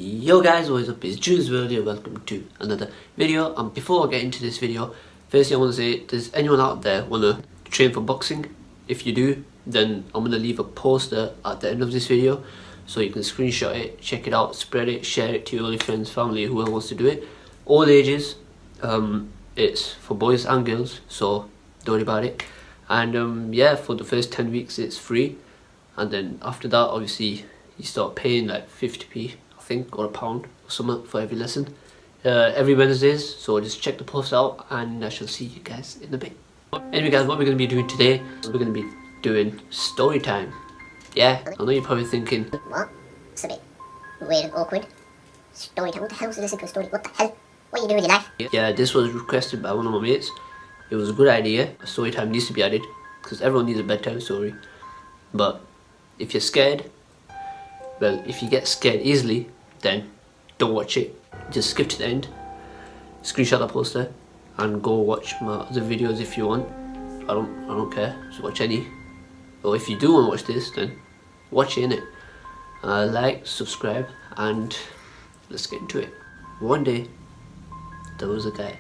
Yo guys, what is up? It's Junnys here. Welcome to another video. And before I get into this video, firstly I want to say, does anyone out there want to train for boxing? If you do, then I'm going to leave a poster at the end of this video so you can screenshot it, check it out, spread it, share it to all your friends, family, whoever wants to do it. All ages. It's for boys and girls, so don't worry about it. And yeah, for the first 10 weeks it's free, and then after that obviously you start paying like 50p I think, or £1 or something for every lesson, every Wednesdays. So just check the post out and I shall see you guys in a bit. Anyway guys, what we're going to be doing today, we're going to be doing story time. Yeah, I know you're probably thinking, what? It's a bit weird and awkward. Story time, what the hell is this a story? What the hell? What are you doing with your life? Yeah, this was requested by one of my mates. It was a good idea. A story time needs to be added because everyone needs a bedtime story. But if you're scared, well, if you get scared easily, then don't watch it. Just skip to the end, screenshot that poster, and go watch my other videos if you want. I don't care. Just watch any. Or if you do want to watch this, then watch it, innit? Like, subscribe, and let's get into it. One day, there was a guy.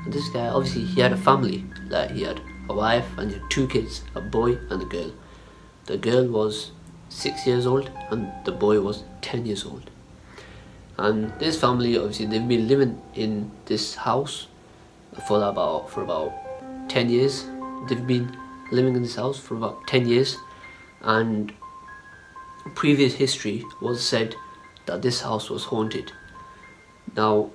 And this guy, obviously, he had a family. Like, he had a wife and he had 2 kids, a boy and a girl. The girl was 6 years old and the boy was 10 years old. And this family, obviously, they've been living in this house for about 10 years. They've been living in this house for about 10 years, and previous history was said that this house was haunted. Now,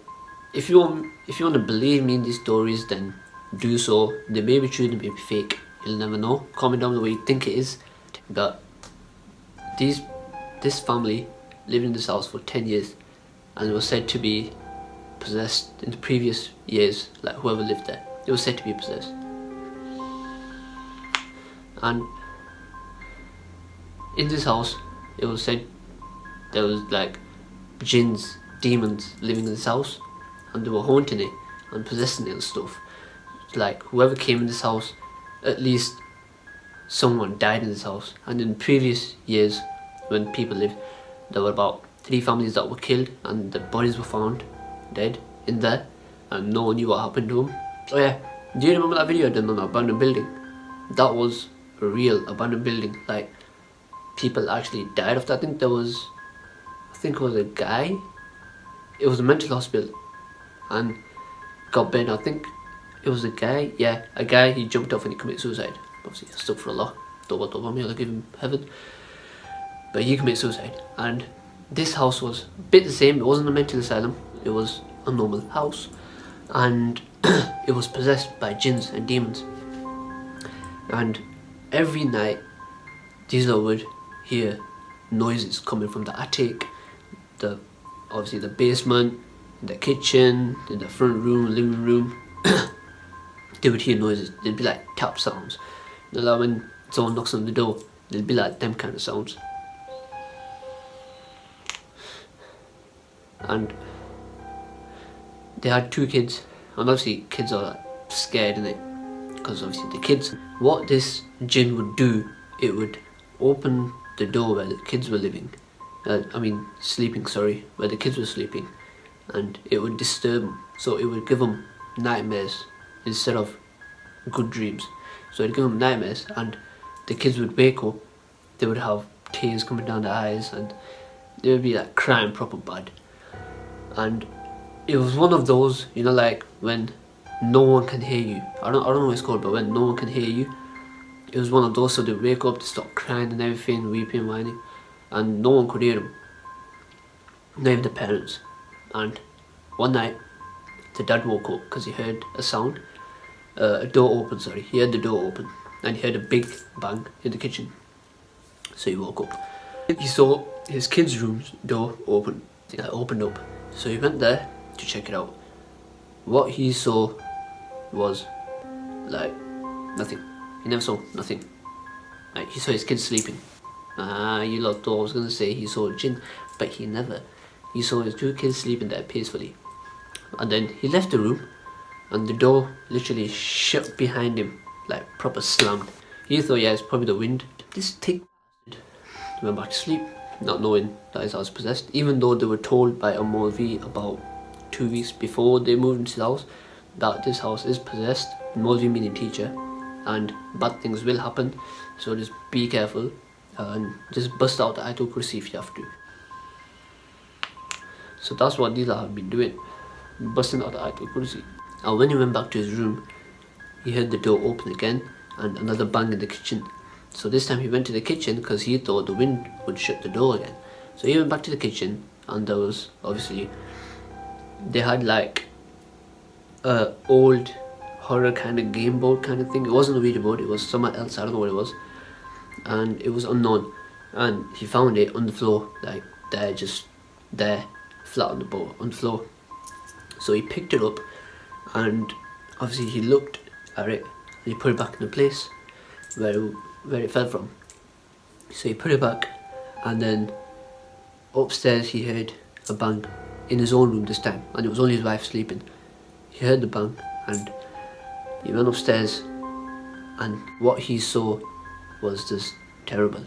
if you want to believe me in these stories, then do so. They may be true, they may be fake. You'll never know. Comment down the way you think it is. But this family lived in this house for 10 years, and it was said to be possessed in the previous years. Like, whoever lived there, it was said to be possessed. And in this house, it was said there was like jinns, demons living in this house, and they were haunting it and possessing it and stuff. Like, whoever came in this house, at least someone died in this house. And in previous years, when people lived, there were about 3 families that were killed, and the bodies were found dead in there, and no one knew what happened to them. Oh yeah, do you remember that video I did on the abandoned building? That was a real abandoned building. Like, people actually died of that. I think it was a guy. It was a mental hospital and got burned. I think it was a guy. Yeah, a guy. He jumped off and he committed suicide. Obviously, stuck for Allah. Don't me, I'll give him heaven. But he committed suicide. And this house was a bit the same. It wasn't a mental asylum. It was a normal house, and it was possessed by jinns and demons. And every night, these lot would hear noises coming from the attic, obviously the basement, the kitchen, in the front room, living room. They would hear noises. They'd be like tap sounds. You know, like when someone knocks on the door, they'd be like them kind of sounds. And they had 2 kids, and obviously kids are like scared, innit? Because obviously the kids, what this jinn would do, it would open the door where the kids were living. Sleeping, sorry, where the kids were sleeping, and it would disturb them. So it would give them nightmares instead of good dreams. So it'd give them nightmares, and the kids would wake up, they would have tears coming down their eyes, and they would be like crying proper bad. And it was one of those, you know, like when no one can hear you. I don't know what it's called, but when no one can hear you, it was one of those. So they wake up, they start crying and everything, weeping, whining, and no one could hear them, not even the parents. And one night, the dad woke up because he heard a sound, a door open. Sorry, he heard the door open, and he heard a big bang in the kitchen. So he woke up. He saw his kids' room's door open. It opened up. So he went there to check it out. What he saw was like nothing. He never saw nothing. Like, he saw his kids sleeping. You lot thought I was gonna say he saw a jinn, but he never. He saw his 2 kids sleeping there peacefully. And then he left the room, and the door literally shut behind him, like proper slammed. He thought, yeah, it's probably the wind. This tick went back to sleep. not knowing that his house was possessed, even though they were told by a Maulvi about 2 weeks before they moved into the house that this house is possessed. Maulvi meaning teacher, and bad things will happen, so just be careful and just bust out the Ayatul Kursi if you have to. So that's what Dila have been doing, busting out the Ayatul Kursi. And when he went back to his room, he heard the door open again and another bang in the kitchen. So this time he went to the kitchen because he thought the wind would shut the door again. So he went back to the kitchen, and there was obviously, they had like a old horror kind of game board kind of thing. It wasn't a Ouija board, it was somewhere else, I don't know what it was, and it was unknown, and he found it on the floor, like there, just there, flat on the floor. So he picked it up, and obviously he looked at it and he put it back in the place where it fell from. So he put it back, and then upstairs he heard a bang in his own room this time, and it was only his wife sleeping. He heard the bang and he went upstairs, and what he saw was just terrible.